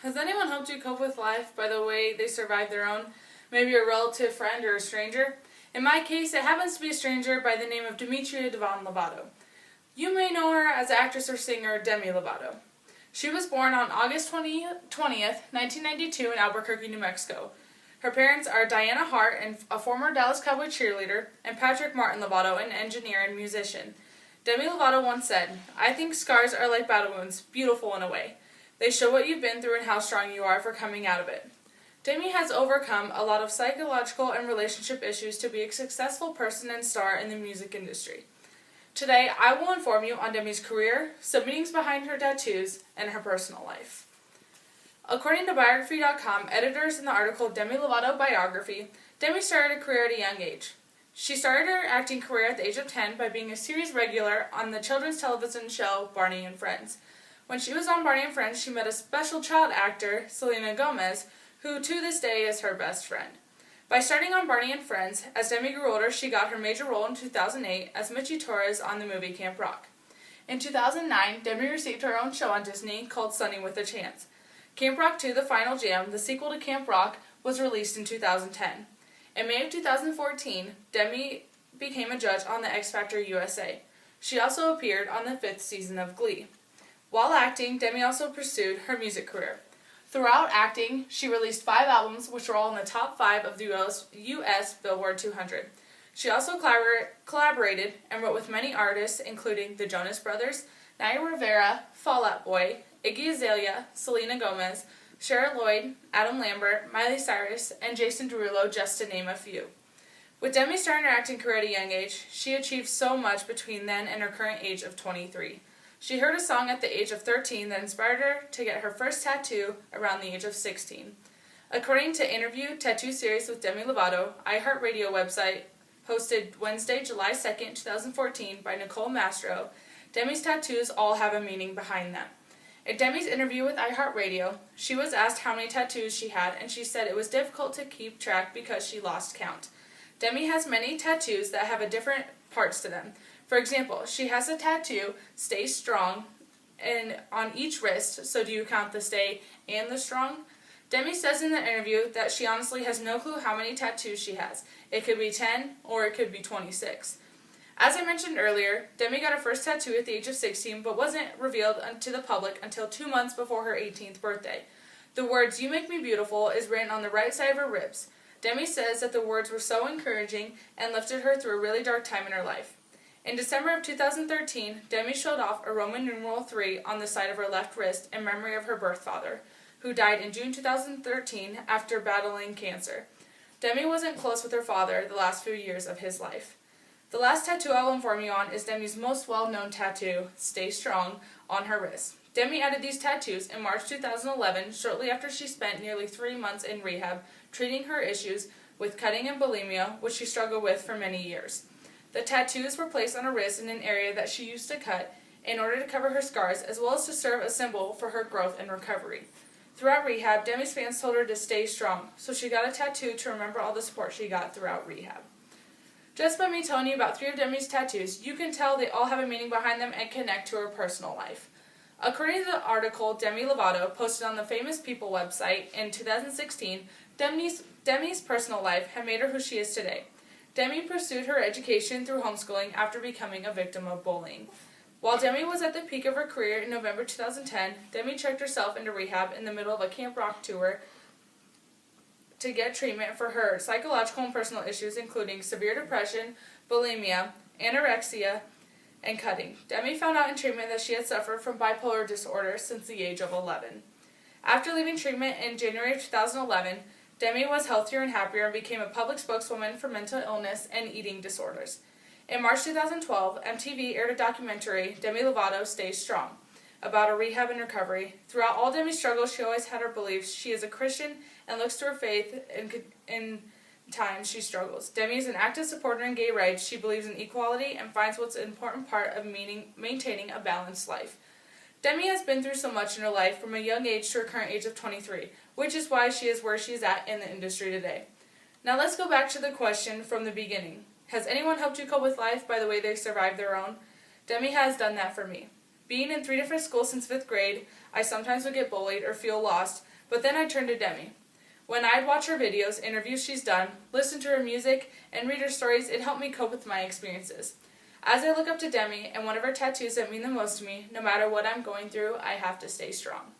Has anyone helped you cope with life by the way they survive their own? Maybe a relative, friend, or a stranger? In my case, it happens to be a stranger by the name of Demi Lovato. You may know her as actress or singer Demi Lovato. She was born on August 20th, 1992 in Albuquerque, New Mexico. Her parents are Diana Hart, a former Dallas Cowboy cheerleader, and Patrick Martin Lovato, an engineer and musician. Demi Lovato once said, "I think scars are like battle wounds, beautiful in a way. They show what you've been through and how strong you are for coming out of it." Demi has overcome a lot of psychological and relationship issues to be a successful person and star in the music industry. Today, I will inform you on Demi's career, some meanings behind her tattoos, and her personal life. According to Biography.com, editors in the article Demi Lovato Biography, Demi started a career at a young age. She started her acting career at the age of 10 by being a series regular on the children's television show Barney and Friends. When she was on Barney and Friends, she met a special child actor, Selena Gomez, who to this day is her best friend. By starting on Barney and Friends, as Demi grew older, she got her major role in 2008 as Mitchie Torres on the movie Camp Rock. In 2009, Demi received her own show on Disney called Sunny with a Chance. Camp Rock 2, The Final Jam, the sequel to Camp Rock, was released in 2010. In May of 2014, Demi became a judge on the X Factor USA. She also appeared on the 5th season of Glee. While acting, Demi also pursued her music career. Throughout acting, she released 5 albums, which were all in the top 5 of the U.S. Billboard 200. She also collaborated and wrote with many artists, including the Jonas Brothers, Naya Rivera, Fall Out Boy, Iggy Azalea, Selena Gomez, Cheryl Lloyd, Adam Lambert, Miley Cyrus, and Jason Derulo, just to name a few. With Demi starting her acting career at a young age, she achieved so much between then and her current age of 23. She heard a song at the age of 13 that inspired her to get her first tattoo around the age of 16. According to Interview Tattoo Series with Demi Lovato, iHeartRadio website, posted Wednesday, July 2nd, 2014 by Nicole Mastro, Demi's tattoos all have a meaning behind them. In Demi's interview with iHeartRadio, she was asked how many tattoos she had, and she said it was difficult to keep track because she lost count. Demi has many tattoos that have different parts to them. For example, she has a tattoo, Stay Strong, on each wrist, so do you count the stay and the strong? Demi says in the interview that she honestly has no clue how many tattoos she has. It could be 10 or it could be 26. As I mentioned earlier, Demi got her first tattoo at the age of 16, but wasn't revealed to the public until 2 months before her 18th birthday. The words, "You Make Me Beautiful," is written on the right side of her ribs. Demi says that the words were so encouraging and lifted her through a really dark time in her life. In December of 2013, Demi showed off a Roman numeral 3 on the side of her left wrist in memory of her birth father, who died in June 2013 after battling cancer. Demi wasn't close with her father the last few years of his life. The last tattoo I will inform you on is Demi's most well-known tattoo, Stay Strong, on her wrist. Demi added these tattoos in March 2011, shortly after she spent nearly 3 months in rehab treating her issues with cutting and bulimia, which she struggled with for many years. The tattoos were placed on her wrist in an area that she used to cut in order to cover her scars, as well as to serve a symbol for her growth and recovery. Throughout rehab, Demi's fans told her to stay strong, so she got a tattoo to remember all the support she got throughout rehab. Just by me telling you about 3 of Demi's tattoos, you can tell they all have a meaning behind them and connect to her personal life. According to the article Demi Lovato posted on the Famous People website in 2016, Demi's personal life had made her who she is today. Demi pursued her education through homeschooling after becoming a victim of bullying. While Demi was at the peak of her career in November 2010, Demi checked herself into rehab in the middle of a Camp Rock tour to get treatment for her psychological and personal issues, including severe depression, bulimia, anorexia, and cutting. Demi found out in treatment that she had suffered from bipolar disorder since the age of 11. After leaving treatment in January of 2011, Demi was healthier and happier and became a public spokeswoman for mental illness and eating disorders. In March 2012, MTV aired a documentary, Demi Lovato Stays Strong, about her rehab and recovery. Throughout all Demi's struggles, she always had her beliefs. She is a Christian and looks to her faith in times she struggles. Demi is an active supporter in gay rights. She believes in equality and finds what's an important part of maintaining a balanced life. Demi has been through so much in her life from a young age to her current age of 23, which is why she is where she is at in the industry today. Now let's go back to the question from the beginning. Has anyone helped you cope with life by the way they survived their own? Demi has done that for me. Being in 3 different schools since 5th grade, I sometimes would get bullied or feel lost, But then I turned to Demi. When I'd watch her videos, interviews she's done, listen to her music, and read her stories, it helped me cope with my experiences. As I look up to Demi and one of her tattoos that mean the most to me, no matter what I'm going through, I have to stay strong.